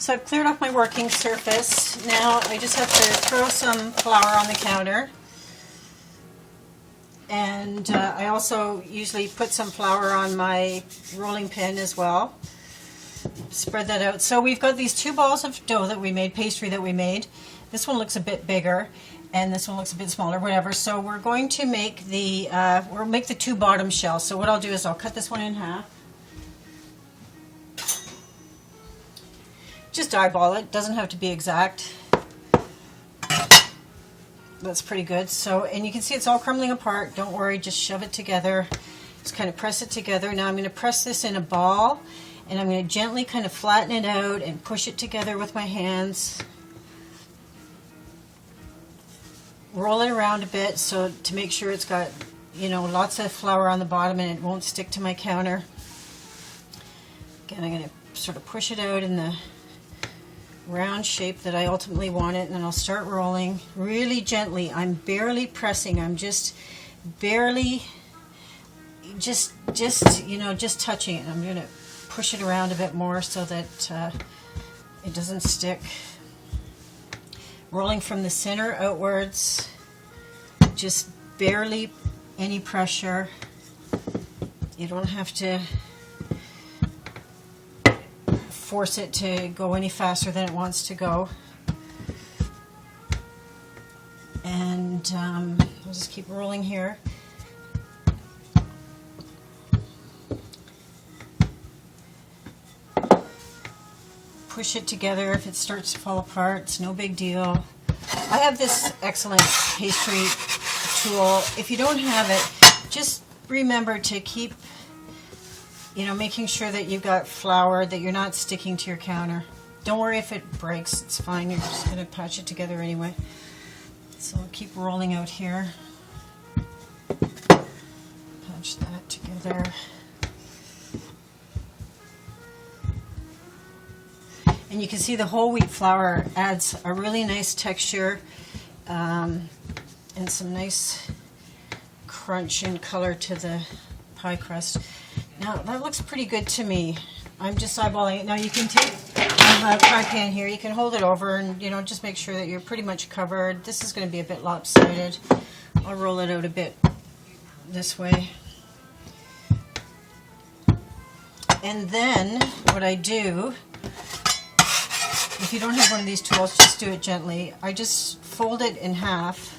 So I've cleared off my working surface. Now I just have to throw some flour on the counter. And I also usually put some flour on my rolling pin as well. Spread that out. So we've got these 2 balls of dough that we made, pastry that we made. This one looks a bit bigger and this one looks a bit smaller, whatever. So we're going to make we'll make the 2 bottom shells. So what I'll do is I'll cut this one in half. Just eyeball it, doesn't have to be exact. That's pretty good. So, and you can see it's all crumbling apart. Don't worry, just shove it together. Just kind of press it together. Now I'm going to press this in a ball, and I'm going to gently kind of flatten it out and push it together with my hands. Roll it around a bit so to make sure it's got, you know, lots of flour on the bottom and it won't stick to my counter. Again, I'm going to sort of push it out in the round shape that I ultimately want it, and then I'll start rolling really gently. I'm barely pressing. I'm just barely, just touching it. I'm going to push it around a bit more so that it doesn't stick. Rolling from the center outwards, just barely any pressure. You don't have to force it to go any faster than it wants to go. And I'll just keep rolling here. Push it together. If it starts to fall apart, it's no big deal. I have this excellent pastry tool. If you don't have it, just remember to keep, you know, making sure that you've got flour, that you're not sticking to your counter. Don't worry if it breaks, it's fine. You're just going to patch it together anyway. So I'll keep rolling out here. Patch that together. And you can see the whole wheat flour adds a really nice texture and some nice crunch and color to the pie crust. Now that looks pretty good to me. I'm just eyeballing it. Now you can take a pie pan here, you can hold it over and, you know, just make sure that you're pretty much covered. This is going to be a bit lopsided. I'll roll it out a bit this way. And then what I do, if you don't have one of these tools, just do it gently. I just fold it in half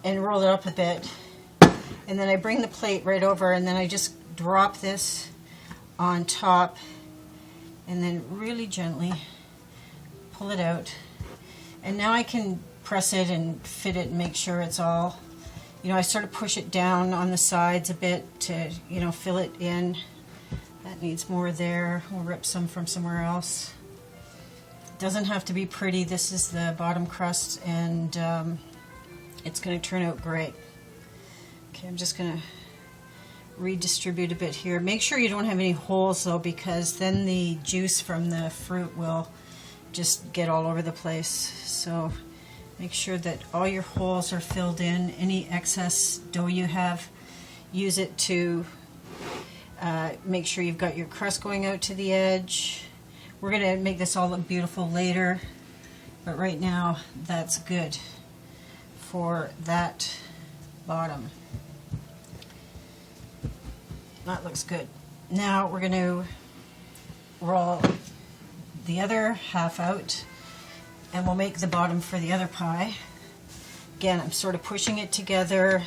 and roll it up a bit. And then I bring the plate right over and then I just drop this on top and then really gently pull it out. And now I can press it and fit it and make sure it's all, you know, I sort of push it down on the sides a bit to, you know, fill it in. That needs more there. We'll rip some from somewhere else. It doesn't have to be pretty. This is the bottom crust and it's going to turn out great. Okay, I'm just going to redistribute a bit here. Make sure you don't have any holes though, because then the juice from the fruit will just get all over the place. So make sure that all your holes are filled in. Any excess dough you have, use it to make sure you've got your crust going out to the edge. We're going to make this all look beautiful later, but right now that's good for that bottom. That looks good. Now we're going to roll the other half out and we'll make the bottom for the other pie. Again, I'm sort of pushing it together,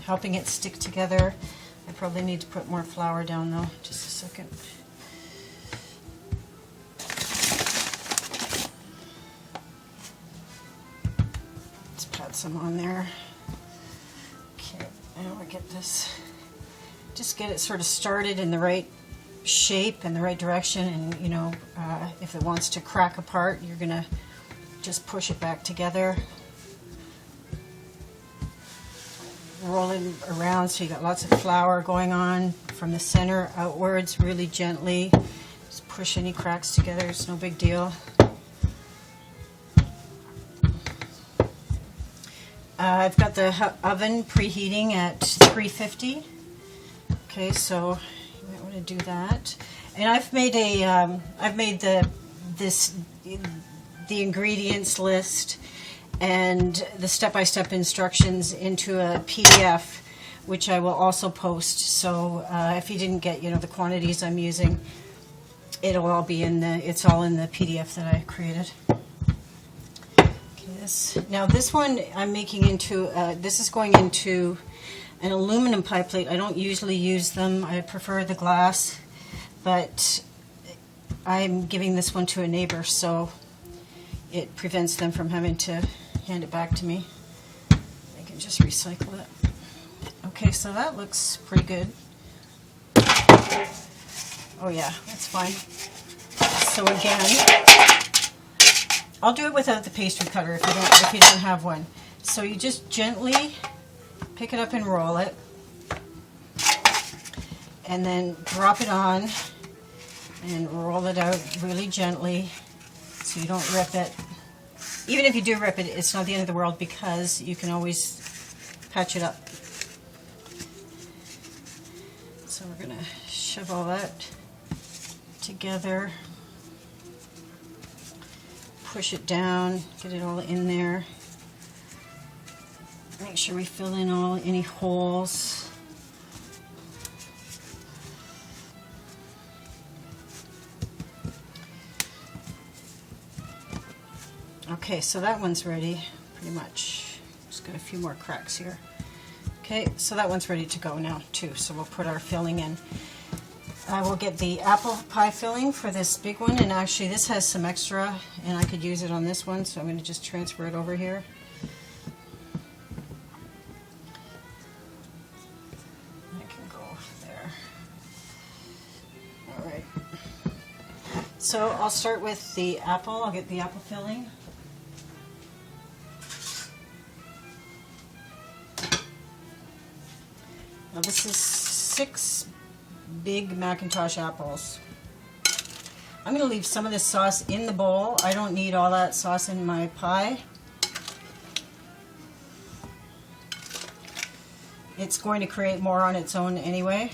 helping it stick together. I probably need to put more flour down though. Just a second. Let's pat some on there. Okay, now we get this. Just get it sort of started in the right shape and the right direction, and you know, if it wants to crack apart, you're gonna just push it back together. Roll it around so you got lots of flour going on from the center outwards, really gently. Just push any cracks together, it's no big deal. I've got the oven preheating at 350. Okay, so you might want to do that. And I've made the the ingredients list and the step-by-step instructions into a PDF, which I will also post. So if you didn't get, the quantities I'm using, it's all in the PDF that I created. Okay, now this one I'm making into, this is going into an aluminum pie plate. I don't usually use them. I prefer the glass, but I'm giving this one to a neighbor, so it prevents them from having to hand it back to me. I can just recycle it. Okay, so that looks pretty good. Oh yeah, that's fine. So again, I'll do it without the pastry cutter if you don't have one. So you just gently pick it up and roll it, and then drop it on and roll it out really gently so you don't rip it. Even if you do rip it, it's not the end of the world because you can always patch it up. So we're going to shove all that together, push it down, get it all in there. Make sure we fill in any holes. Okay, so that one's ready, pretty much. Just got a few more cracks here. Okay, so that one's ready to go now too, so we'll put our filling in. I will get the apple pie filling for this big one, and actually this has some extra, and I could use it on this one, so I'm going to just transfer it over here. So I'll start with the apple. I'll get the apple filling. Now this is 6 big Macintosh apples. I'm going to leave some of this sauce in the bowl. I don't need all that sauce in my pie. It's going to create more on its own anyway.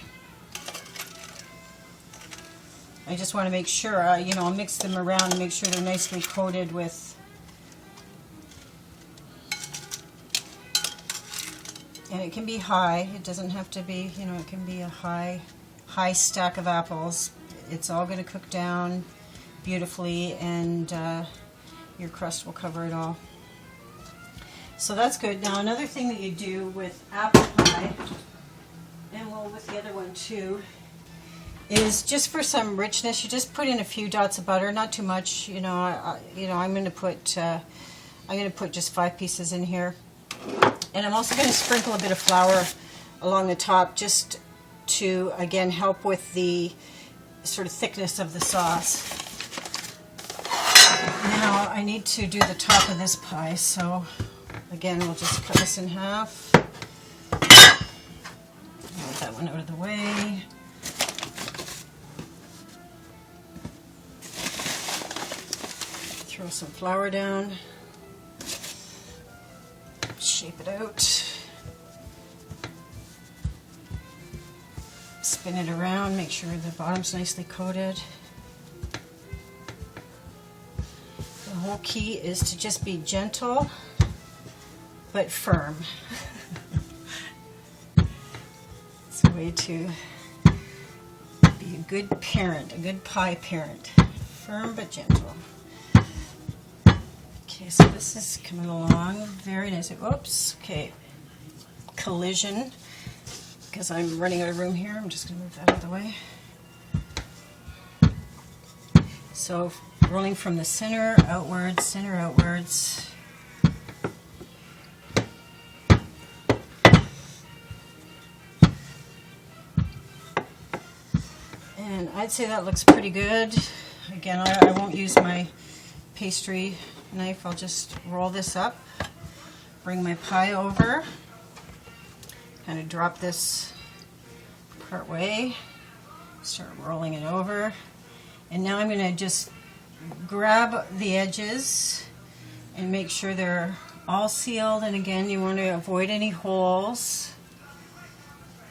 I just want to make sure, I'll mix them around and make sure they're nicely coated with, and it can be high. It doesn't have to be, it can be a high stack of apples. It's all going to cook down beautifully, and your crust will cover it all. So that's good. Now another thing that you do with apple pie, and with the other one too, is just for some richness, you just put in a few dots of butter, not too much. I'm going to put just 5 pieces in here, and I'm also going to sprinkle a bit of flour along the top, just to again help with the sort of thickness of the sauce. Now I need to do the top of this pie, so again we'll just cut this in half. Move that one out of the way. Throw some flour down, shape it out, spin it around, make sure the bottom's nicely coated. The whole key is to just be gentle but firm. It's a way to be a good parent, a good pie parent. Firm but gentle. Okay, so this is coming along very nice. Oops, okay. Collision, because I'm running out of room here. I'm just going to move that out of the way. So rolling from the center outwards, center outwards. And I'd say that looks pretty good. Again, I won't use my pastry knife. I'll just roll this up, bring my pie over, kind of drop this part way, start rolling it over, and now I'm going to just grab the edges and make sure they're all sealed. And again, you want to avoid any holes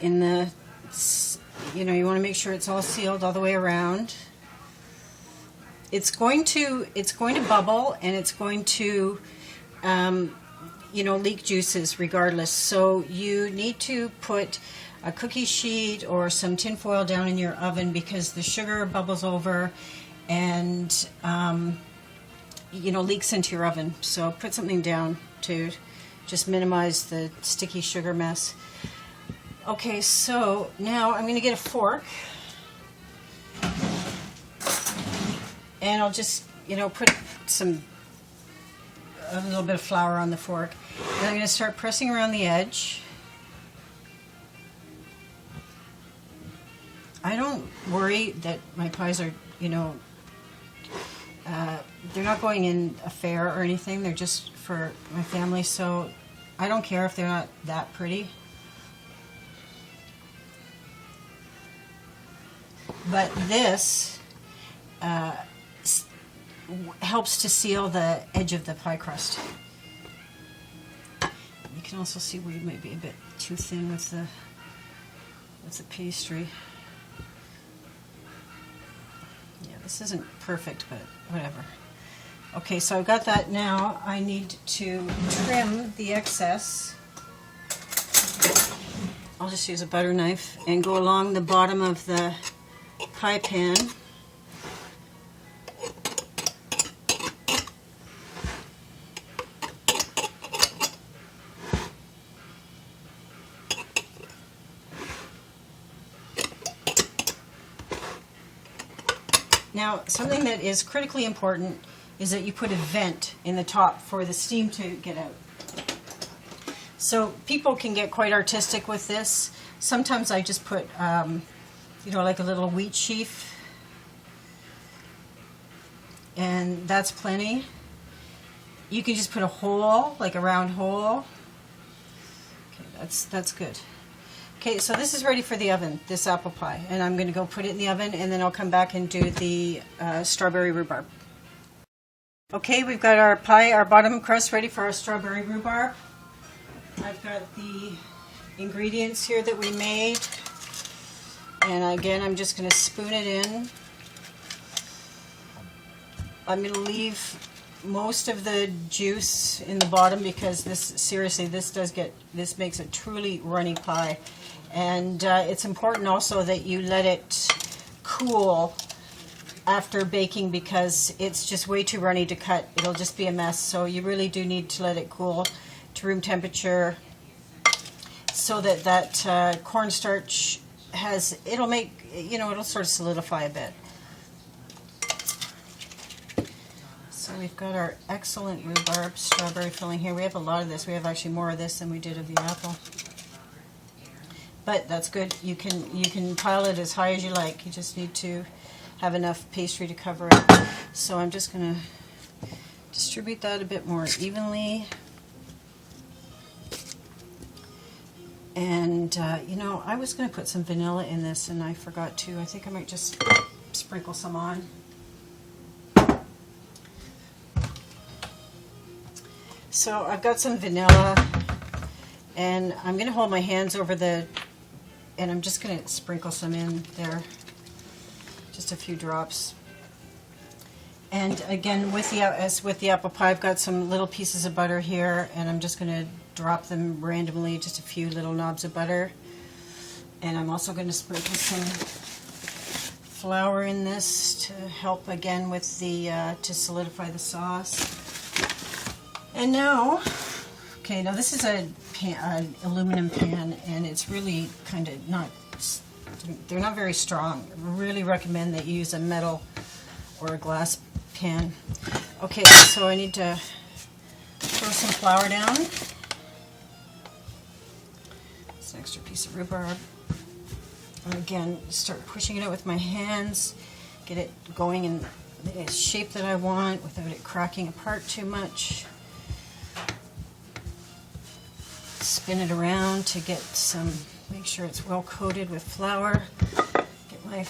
in the, you want to make sure it's all sealed all the way around. it's going to bubble, and it's going to leak juices regardless. So you need to put a cookie sheet or some tin foil down in your oven, because the sugar bubbles over and leaks into your oven. So put something down to just minimize the sticky sugar mess. Okay, so now I'm going to get a fork, and I'll just put a little bit of flour on the fork, and I'm going to start pressing around the edge. I don't worry that my pies are, they're not going in a fair or anything. They're just for my family, so I don't care if they're not that pretty. But this helps to seal the edge of the pie crust. You can also see where you might be a bit too thin with the pastry. Yeah, this isn't perfect, but whatever. Okay, so I've got that now. I need to trim the excess. I'll just use a butter knife and go along the bottom of the pie pan. Now, something that is critically important is that you put a vent in the top for the steam to get out. So people can get quite artistic with this. Sometimes I just put, like a little wheat sheaf, and that's plenty. You can just put a hole, like a round hole. Okay, that's good. Okay, so this is ready for the oven, this apple pie, and I'm going to go put it in the oven, and then I'll come back and do the strawberry rhubarb. Okay, we've got our pie, our bottom crust ready for our strawberry rhubarb. I've got the ingredients here that we made, and again, I'm just going to spoon it in. I'm going to leave most of the juice in the bottom, because this makes a truly runny pie. And it's important also that you let it cool after baking, because it's just way too runny to cut. It'll just be a mess. So you really do need to let it cool to room temperature, so that cornstarch it'll sort of solidify a bit. So we've got our excellent rhubarb strawberry filling here. We have a lot of this. We have actually more of this than we did of the apple. But that's good. You can pile it as high as you like. You just need to have enough pastry to cover it. So I'm just going to distribute that a bit more evenly. And, I was going to put some vanilla in this, and I forgot to. I think I might just sprinkle some on. So I've got some vanilla, and I'm going to hold my hands over and I'm just going to sprinkle some in there, just a few drops. And again, as with the apple pie, I've got some little pieces of butter here, and I'm just going to drop them randomly, just a few little knobs of butter. And I'm also going to sprinkle some flour in this to help again with to solidify the sauce. And now this is an aluminum pan, and it's really kind of they're not very strong. I really recommend that you use a metal or a glass pan. Okay, so I need to throw some flour down. It's an extra piece of rhubarb. And again, start pushing it out with my hands, get it going in the shape that I want without it cracking apart too much. Spin it around to make sure it's well coated with flour. Get my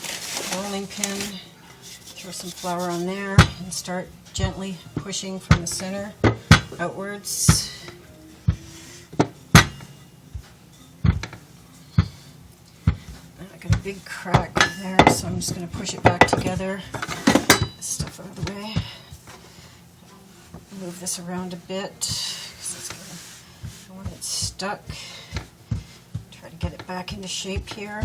rolling pin, throw some flour on there, and start gently pushing from the center outwards. And I got a big crack there, so I'm just going to push it back together. Get this stuff out of move this around a bit because I don't want it stuck. Try to get it back into shape here.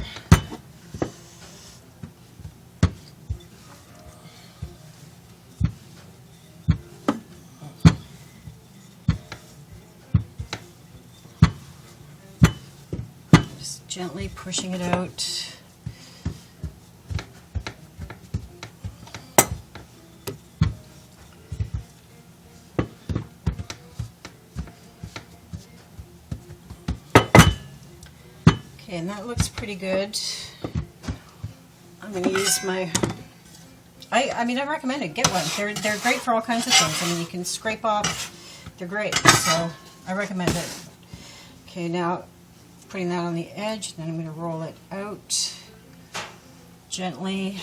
Just gently pushing it out. Okay, and that looks pretty good. I'm going to use my, I mean, I recommend it. Get one. They're great for all kinds of things. I mean, you can scrape off. They're great, so I recommend it. Okay, now putting that on the edge, and then I'm going to roll it out gently.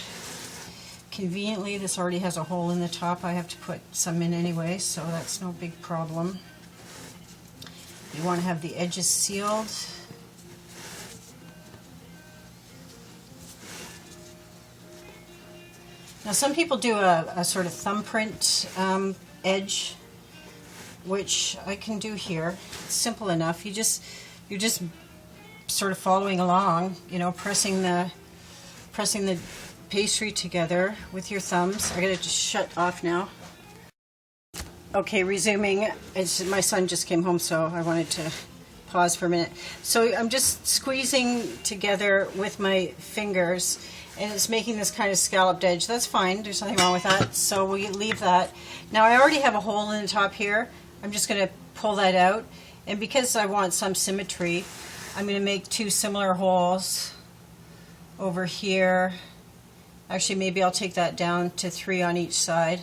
Conveniently, this already has a hole in the top. I have to put some in anyway, so that's no big problem. You want to have the edges sealed. Now some people do a sort of thumbprint edge, which I can do here. It's simple enough. You're just sort of following along, you know, pressing the pastry together with your thumbs. I gotta just shut off now. Okay, resuming. My son just came home, so I wanted to pause for a minute. So I'm just squeezing together with my fingers, and it's making this kind of scalloped edge. That's fine, there's nothing wrong with that, so we leave that. Now I already have a hole in the top here. I'm just going to pull that out, and because I want some symmetry, I'm going to make two similar holes over here. Actually, maybe I'll take that down to 3 on each side,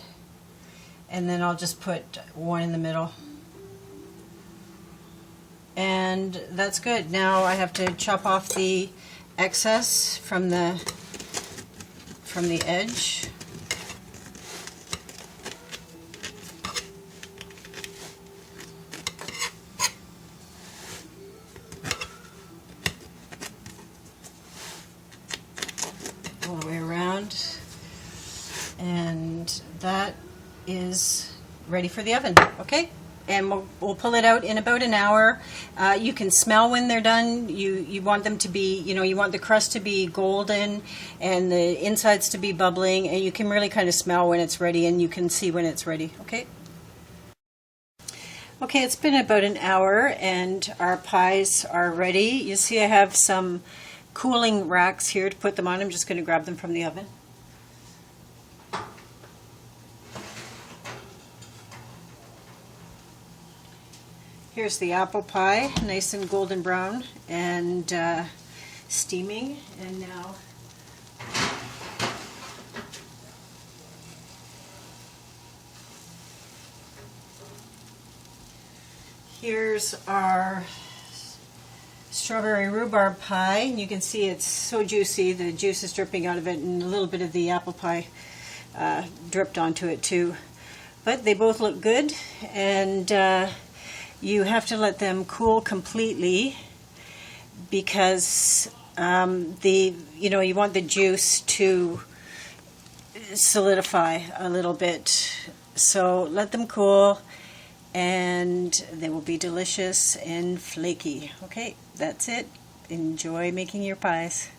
and then I'll just put one in the middle. And that's good. Now I have to chop off the excess from the edge. All the way around. And that is ready for the oven. Okay? And we'll pull it out in about an hour. You can smell when they're done. You want them to be, you know, you want the crust to be golden and the insides to be bubbling, and you can really kind of smell when it's ready, and you can see when it's ready. Okay? Okay, it's been about an hour and our pies are ready. You see I have some cooling racks here to put them on. I'm just going to grab them from the oven. Here's the apple pie, nice and golden brown and steaming. And now here's our strawberry rhubarb pie. And you can see it's so juicy, the juice is dripping out of it, and a little bit of the apple pie dripped onto it too. But they both look good, and you have to let them cool completely because you want the juice to solidify a little bit. So let them cool, and they will be delicious and flaky. Okay, that's it. Enjoy making your pies.